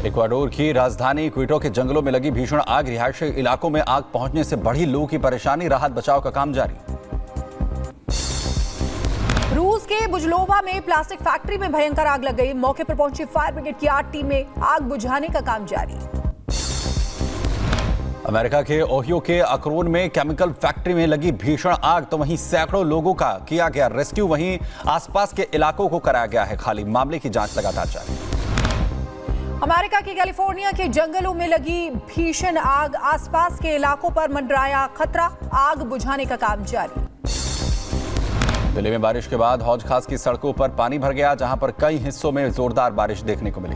Ecuador की राजधानी Quito के जंगलों में लगी भीषण आग, रिहायशी इलाकों में आग पहुंचने से बढ़ी लोगों की परेशानी, राहत बचाव का काम जारी। रूस के बुजलोवा में प्लास्टिक फैक्ट्री में भयंकर आग लग गई। मौके पर पहुंची फायर ब्रिगेड की 8 टीमें, आग बुझाने का काम जारी। अमेरिका के ओहियो के अक्रोन में केमिकल फैक्ट्री में लगी भीषण आग, तो वहीं सैकड़ों लोगों का किया गया रेस्क्यू, वहीं आसपास के इलाकों को कराया गया है खाली। मामले की जांच लगातार जारी। अमेरिका के कैलिफोर्निया के जंगलों में लगी भीषण आग, आसपास के इलाकों पर मंडराया खतरा, आग बुझाने का काम जारी। दिल्ली में बारिश के बाद हौज खास की सड़कों पर पानी भर गया, जहां पर कई हिस्सों में जोरदार बारिश देखने को मिली।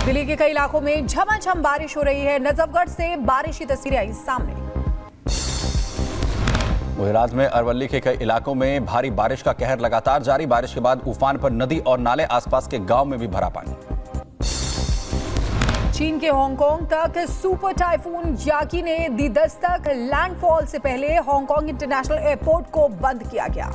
दिल्ली के कई इलाकों में झमाझम बारिश हो रही है। नजफगढ़ से बारिश की तस्वीरें आई सामने। गुजरात में अरवली के कई इलाकों में भारी बारिश का कहर लगातार जारी। बारिश के बाद उफान पर नदी और नाले, आसपास के गांव में भी भरा पानी। चीन के हांगकांग तक सुपर टाइफून याकी ने दी दस्तक। लैंडफॉल से पहले हांगकांग इंटरनेशनल एयरपोर्ट को बंद किया गया।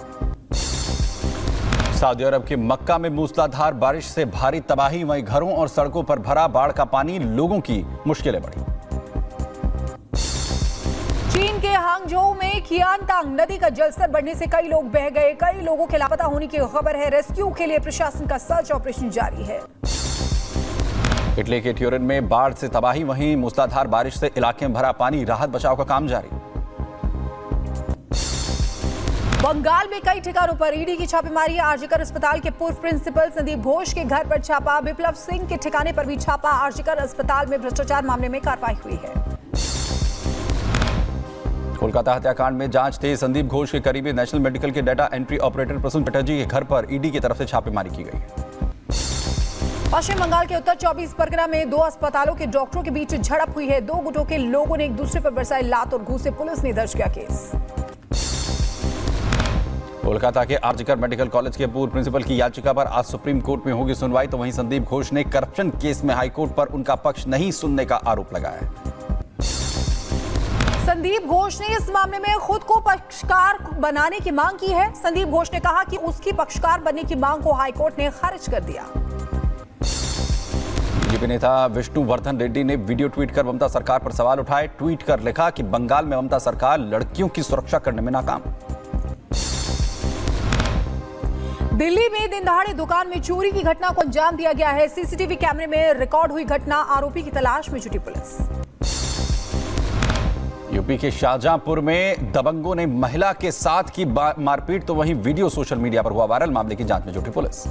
सऊदी अरब के मक्का में मूसलाधार बारिश से भारी तबाही, वहीं घरों और सड़कों पर भरा बाढ़ का पानी, लोगों की मुश्किलें बढ़ी। चीन के हांगझोउ में कियानतांग नदी का जलस्तर बढ़ने से कई लोग बह गए। कई लोगों के लापता होने की खबर है। रेस्क्यू के लिए प्रशासन का सर्च ऑपरेशन जारी है। इटली के ट्यूरिन में बाढ़ से तबाही, वहीं मूसलाधार बारिश से इलाके में भरा पानी, राहत बचाव का काम जारी। बंगाल में कई ठिकानों पर ईडी की छापेमारी। आरजीकर अस्पताल के पूर्व प्रिंसिपल संदीप घोष के घर पर छापा। विप्लव सिंह के ठिकाने पर भी छापा। आरजीकर अस्पताल में भ्रष्टाचार मामले में कार्रवाई हुई है। कोलकाता हत्याकांड में जांच तेज। संदीप घोष के करीबी नेशनल मेडिकल के data entry operator Prasun Chatterjee के घर पर ईडी की तरफ से छापेमारी की गई। पश्चिम बंगाल के उत्तर 24 परगना में 2 अस्पतालों के डॉक्टरों के बीच झड़प हुई है। 2 गुटों के लोगों ने एक दूसरे पर बरसाई लात और घूसे। पुलिस ने दर्ज किया केस। कोलकाता के आरजीकर मेडिकल कॉलेज के पूर्व प्रिंसिपल की याचिका पर आज सुप्रीम कोर्ट में होगी सुनवाई, तो वहीं संदीप घोष ने करप्शन केस में हाईकोर्ट पर उनका पक्ष नहीं सुनने का आरोप लगाया है। संदीप घोष ने इस मामले में खुद को पक्षकार बनाने की मांग की है। संदीप घोष ने कहा कि उसकी पक्षकार बनने की मांग को हाईकोर्ट ने खारिज कर दिया। बीजेपी नेता विष्णुवर्धन रेड्डी ने वीडियो ट्वीट कर ममता सरकार पर सवाल उठाए। ट्वीट कर लिखा कि बंगाल में ममता सरकार लड़कियों की सुरक्षा करने में नाकाम। दिल्ली में दिन दहाड़े दुकान में चोरी की घटना को अंजाम दिया गया है। सीसीटीवी कैमरे में रिकॉर्ड हुई घटना, आरोपी की तलाश में जुटी पुलिस। यूपी के शाहजहांपुर में दबंगों ने महिला के साथ की मारपीट, तो वहीं वीडियो सोशल मीडिया पर हुआ वायरल। मामले की जांच में जुटी पुलिस।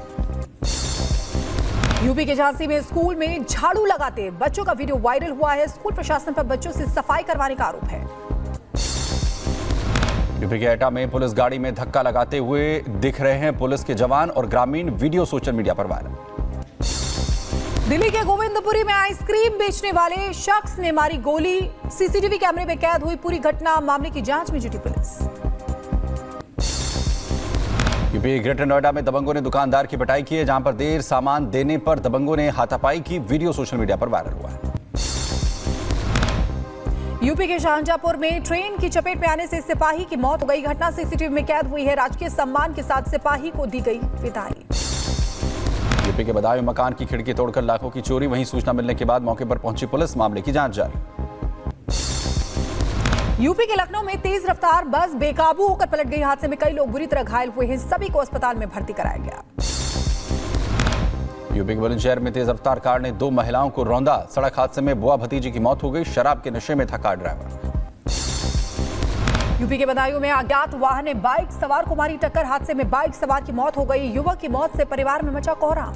यूपी के झांसी में स्कूल में झाड़ू लगाते बच्चों का वीडियो वायरल हुआ है। स्कूल प्रशासन पर बच्चों से सफाई करवाने का आरोप है। यूपी के एटा में पुलिस गाड़ी में धक्का लगाते हुए दिख रहे हैं पुलिस के जवान और ग्रामीण, वीडियो सोशल मीडिया पर वायरल। दिल्ली के गोविंदपुरी में आइसक्रीम बेचने वाले शख्स ने मारी गोली। सीसीटीवी कैमरे में कैद हुई पूरी घटना। मामले की जांच में जुटी पुलिस। यूपी ग्रेटर नोएडा में दबंगों ने दुकानदार की पिटाई की है, जहां पर देर सामान देने पर दबंगों ने हाथापाई की। वीडियो सोशल मीडिया पर वायरल हुआ है। यूपी के शाहजहांपुर में ट्रेन की चपेट में आने से सिपाही की मौत हो गई। घटना सीसीटीवी में कैद हुई है। राजकीय सम्मान के साथ सिपाही को दी गई विदाई। यूपी के बदायूं मकान की खिड़की तोड़कर लाखों की चोरी, वहीं सूचना मिलने के बाद मौके पर पहुंची पुलिस। मामले की जांच जारी। यूपी के लखनऊ में तेज रफ्तार बस बेकाबू होकर पलट गई। हादसे में कई लोग बुरी तरह घायल हुए हैं। सभी को अस्पताल में भर्ती कराया गया। यूपी के बुलंदशहर में तेज रफ्तार कार ने 2 महिलाओं को रौंदा। सड़क हादसे में बुआ भतीजी की मौत हो गई। शराब के नशे में था कार ड्राइवर। यूपी के बदायूं में अज्ञात वाहन ने बाइक सवार को मारी टक्कर। हादसे में बाइक सवार की मौत हो गई। युवक की मौत से परिवार में मचा कोहराम।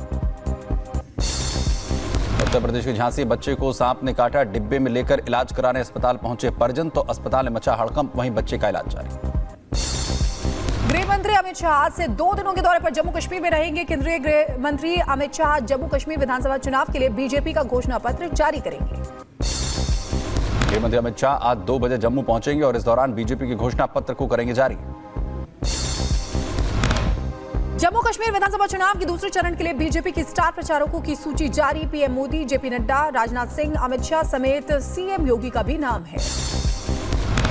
उत्तर प्रदेश के झांसी, बच्चे को सांप ने काटा। डिब्बे में लेकर इलाज कराने अस्पताल पहुंचे परिजन, तो अस्पताल में मचा हड़कंप, वहीं बच्चे का इलाज जारी। गृह मंत्री अमित शाह आज से 2 दिनों के दौरे पर जम्मू कश्मीर में रहेंगे। केंद्रीय गृह मंत्री अमित शाह जम्मू कश्मीर विधानसभा चुनाव के लिए बीजेपी का घोषणा पत्र जारी करेंगे। गृह मंत्री अमित शाह आज 2 बजे जम्मू पहुंचेंगे और इस दौरान बीजेपी के घोषणा पत्र को करेंगे जारी। जम्मू कश्मीर विधानसभा चुनाव के दूसरे चरण के लिए बीजेपी की स्टार प्रचारकों की सूची जारी। पीएम मोदी, जेपी नड्डा, राजनाथ सिंह, अमित शाह समेत सीएम योगी का भी नाम है।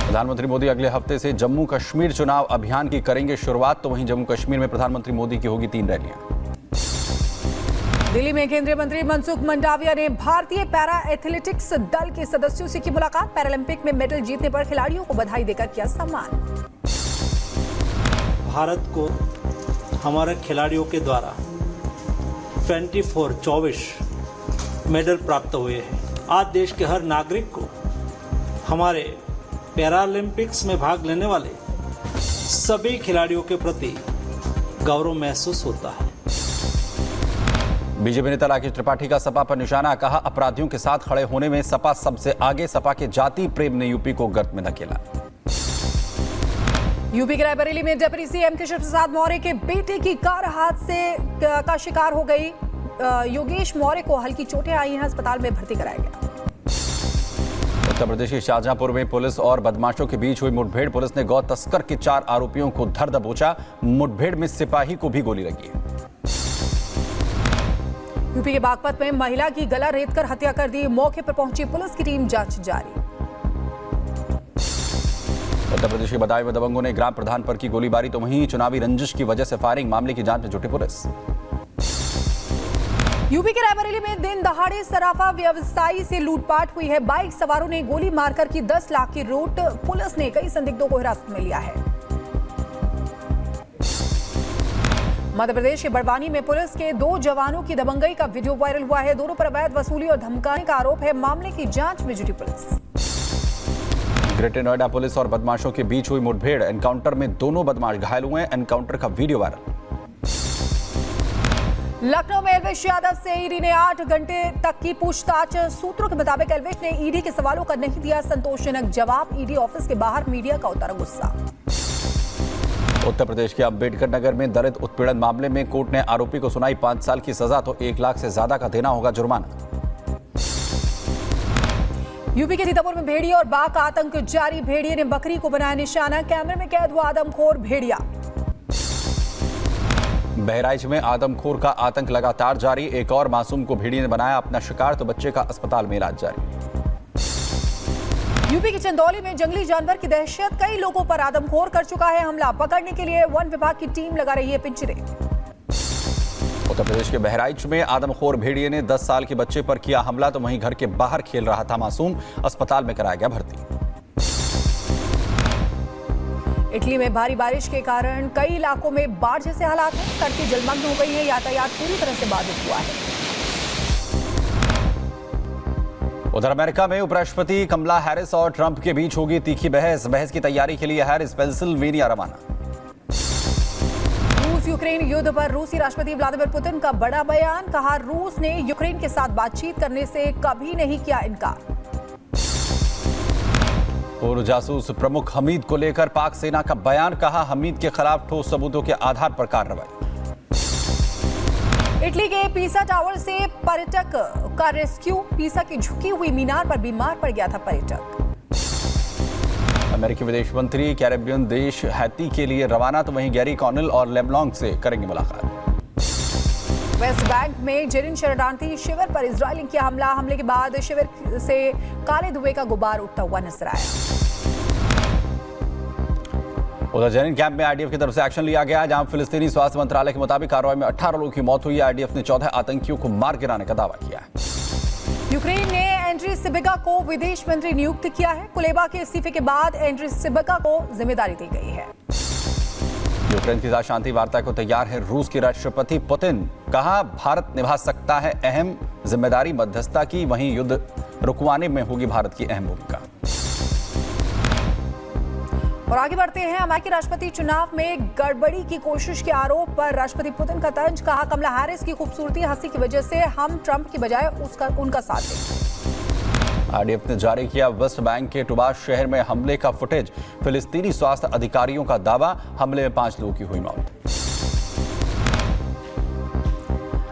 प्रधानमंत्री मोदी अगले हफ्ते से जम्मू कश्मीर चुनाव अभियान की करेंगे शुरुआत, तो वहीं जम्मू कश्मीर में प्रधानमंत्री मोदी की होगी 3 रैलियां। दिल्ली में केंद्रीय मंत्री मनसुख मंडाविया ने भारतीय पैरा एथलेटिक्स दल के सदस्यों से की मुलाकात। पैरालंपिक में मेडल जीतने पर खिलाड़ियों को बधाई देकर किया सम्मान। भारत को हमारे खिलाड़ियों के द्वारा 24 मेडल प्राप्त हुए हैं। आज देश के हर नागरिक को हमारे पैरालंपिक्स में भाग लेने वाले सभी खिलाड़ियों के प्रति गौरव महसूस होता है। बीजेपी नेता राकेश त्रिपाठी का सपा पर निशाना, कहा अपराधियों के साथ खड़े होने में सपा सबसे आगे। सपा के जाति प्रेम ने यूपी को गर्त में धकेला। यूपी के रायबरेली में डिप्टी सीएम केशव प्रसाद मौर्य के बेटे की कार हादसे का शिकार हो गई। योगेश मौर्य को हल्की चोटें आई हैं, अस्पताल में भर्ती कराया गया। उत्तर प्रदेश के शाहजहांपुर में पुलिस और बदमाशों के बीच हुई मुठभेड़। पुलिस ने गौ तस्कर के 4 आरोपियों को धर दबोचा। मुठभेड़ में सिपाही को भी गोली लगी। यूपी के बागपत में महिला की गला रेतकर हत्या कर दी। मौके पर पहुंची पुलिस की टीम, जांच जारी। उत्तर प्रदेश के बदायूं में दबंगों ने ग्राम प्रधान पर की गोलीबारी, तो वहीं चुनावी रंजिश की वजह से फायरिंग। मामले की जांच में जुटी पुलिस। यूपी के रायबरेली में दिन दहाड़े सराफा व्यवसायी से लूटपाट हुई है। बाइक सवारों ने गोली मारकर की 10 लाख की लूट। पुलिस ने कई संदिग्धों को हिरासत में लिया है। मध्य प्रदेश के बड़वानी में पुलिस के 2 जवानों की दबंगई का वीडियो वायरल हुआ है। दोनों पर अवैध वसूली और धमकाने का आरोप है। मामले की जांच में जुटी पुलिस। ग्रेटर नोएडा पुलिस और बदमाशों के बीच हुई मुठभेड़। एनकाउंटर में दोनों बदमाश घायल हुए। एनकाउंटर का वीडियो वायरल। लखनऊ में एल्विश यादव से ईडी ने 8 घंटे तक की पूछताछ। सूत्रों के मुताबिक एल्विश ने ईडी के सवालों का नहीं दिया संतोषजनक जवाब। ईडी ऑफिस के बाहर मीडिया का उतरा गुस्सा। उत्तर प्रदेश के अंबेडकर नगर में दलित उत्पीड़न मामले में कोर्ट ने आरोपी को सुनाई 5 साल की सजा, तो 1 लाख से ज्यादा का देना होगा जुर्माना। यूपी के सीतापुर में भेड़िया और बाघ का आतंक जारी। भेड़िए ने बकरी को बनाया निशाना। कैमरे में कैद हुआ आदमखोर भेड़िया। बहराइच में आदमखोर का आतंक लगातार जारी। एक और मासूम को भेड़िए ने बनाया अपना शिकार, तो बच्चे का अस्पताल में इलाज जारी। यूपी के चंदौली में जंगली जानवर की दहशत। कई लोगों पर आदमखोर कर चुका है हमला। पकड़ने के लिए वन विभाग की टीम लगा रही है पिंजरे। उत्तर प्रदेश के बहराइच में आदमखोर भेड़िए ने 10 साल के बच्चे पर किया हमला, तो वहीं घर के बाहर खेल रहा था मासूम। अस्पताल में कराया गया भर्ती। इटली में भारी बारिश के कारण कई इलाकों में बाढ़ जैसे हालात हैं। सड़कें जलमग्न हो गई हैं। यातायात पूरी तरह से बाधित हुआ है। उधर अमेरिका में उपराष्ट्रपति कमला हैरिस और ट्रंप के बीच होगी तीखी बहस की तैयारी के लिए हैरिस पेंसिल्वेनिया रवाना। रूस यूक्रेन युद्ध पर रूसी राष्ट्रपति व्लादिमीर पुतिन का बड़ा बयान। कहा रूस ने यूक्रेन के साथ बातचीत करने से कभी नहीं किया इनकार। पूर्व जासूस प्रमुख हमीद को लेकर पाक सेना का बयान। कहा हमीद के खिलाफ ठोस सबूतों के आधार पर कार्रवाई। इटली के पीसा टावर से पर्यटक का रेस्क्यू। पीसा की झुकी हुई मीनार पर बीमार पड़ गया था पर्यटक। अमेरिकी विदेश मंत्री कैरेबियन देश हैती के लिए रवाना, तो वहीं गैरी कॉनेल और लेबनान से करेंगे मुलाकात। वेस्ट बैंक में जेरिन शरणार्थी शिविर पर इजरायल ने किया हमला। हमले के बाद शिविर से काले धुएं का गुबार उठता हुआ नजर आया। उधर जेनिन कैंप में आईडीएफ की तरफ से एक्शन लिया गया, जहां फिलिस्तीनी स्वास्थ्य मंत्रालय के मुताबिक कार्रवाई में 18 लोगों की मौत हुई। आईडीएफ ने 14 आतंकियों को मार गिराने का दावा किया है। यूक्रेन ने एंड्री सिबिका को विदेश मंत्री नियुक्त किया है। कुलेबा के इस्तीफे के बाद एंड्री सिबिका को जिम्मेदारी दी गई है। यूक्रेन के साथ शांति वार्ता को तैयार है रूस के राष्ट्रपति पुतिन। कहा भारत निभा सकता है अहम जिम्मेदारी मध्यस्थता की, वहीं युद्ध रुकवाने में होगी भारत की अहम भूमिका। और आगे बढ़ते हैं। अमेरिकी राष्ट्रपति चुनाव में गड़बड़ी की कोशिश के आरोप पर राष्ट्रपति पुतिन का तंज। कहा कमला हैरिस की खूबसूरती हंसी की वजह से हम ट्रंप की बजाय उनका साथ देंगे। आईडीएफ ने जारी किया वेस्ट बैंक के टुबास शहर में हमले का फुटेज। फिलिस्तीनी स्वास्थ्य अधिकारियों का दावा, हमले में 5 लोगों की हुई मौत।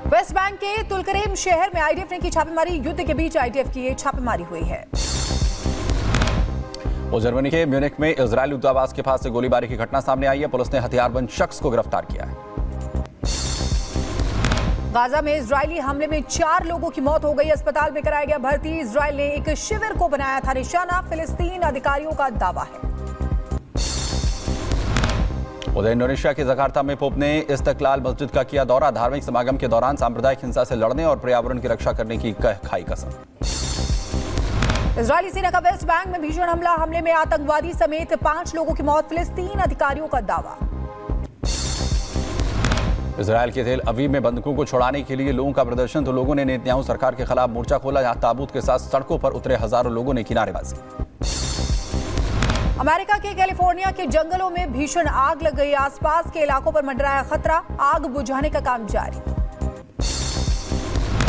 वेस्ट बैंक के तुलकरेम शहर में आईडीएफ ने की छापेमारी। युद्ध के बीच आईडीएफ की ये छापेमारी हुई है। और जर्मनी के म्यूनिख में इजरायली दूतावास के पास से गोलीबारी की घटना सामने आई है। पुलिस ने हथियारबंद शख्स को गिरफ्तार किया है। गाजा में इजरायली हमले में 4 लोगों की मौत हो गई। अस्पताल में कराया गया भर्ती। इजरायल ने एक शिविर को बनाया था निशाना। फिलिस्तीन अधिकारियों का दावा है। उधर इंडोनेशिया के जकार्ता में पोप ने इस्तकलाल मस्जिद का किया दौरा। धार्मिक समागम के दौरान सांप्रदायिक हिंसा से लड़ने और पर्यावरण की रक्षा करने की खाई कसम। इजरायली सेना का वेस्ट बैंक में भीषण हमले में आतंकवादी समेत 5 लोगों की मौत, फिलिस्तीन अधिकारियों का दावा। इजरायल के तेल अवीव में बंधकों को छुड़ाने के लिए लोगों का प्रदर्शन, तो लोगों ने नेतन्याहू सरकार के खिलाफ मोर्चा खोला। जहां ताबूत के साथ सड़कों पर उतरे हजारों लोगों ने की नारेबाजी। अमेरिका के कैलिफोर्निया के जंगलों में भीषण आग लग गई। आसपास के इलाकों पर मंडराया खतरा, आग बुझाने का काम जारी।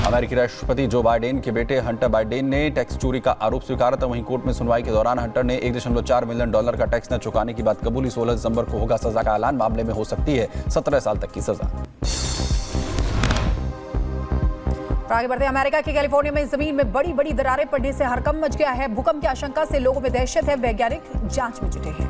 अमेरिकी राष्ट्रपति जो बाइडेन के बेटे हंटर बाइडेन ने टैक्स चोरी का आरोप स्वीकारा था। वहीं कोर्ट में सुनवाई के दौरान हंटर ने $1.4 मिलियन का टैक्स न चुकाने की बात कबूली। 16 दिसंबर को होगा सजा का ऐलान। मामले में हो सकती है 17 साल तक की सजा। आगे बढ़ते, अमेरिका के कैलिफोर्निया में जमीन में बड़ी दरारें पड़ने से हड़कंप मच गया है। भूकंप की आशंका से लोगों में दहशत है। वैज्ञानिक जांच में जुटे हैं।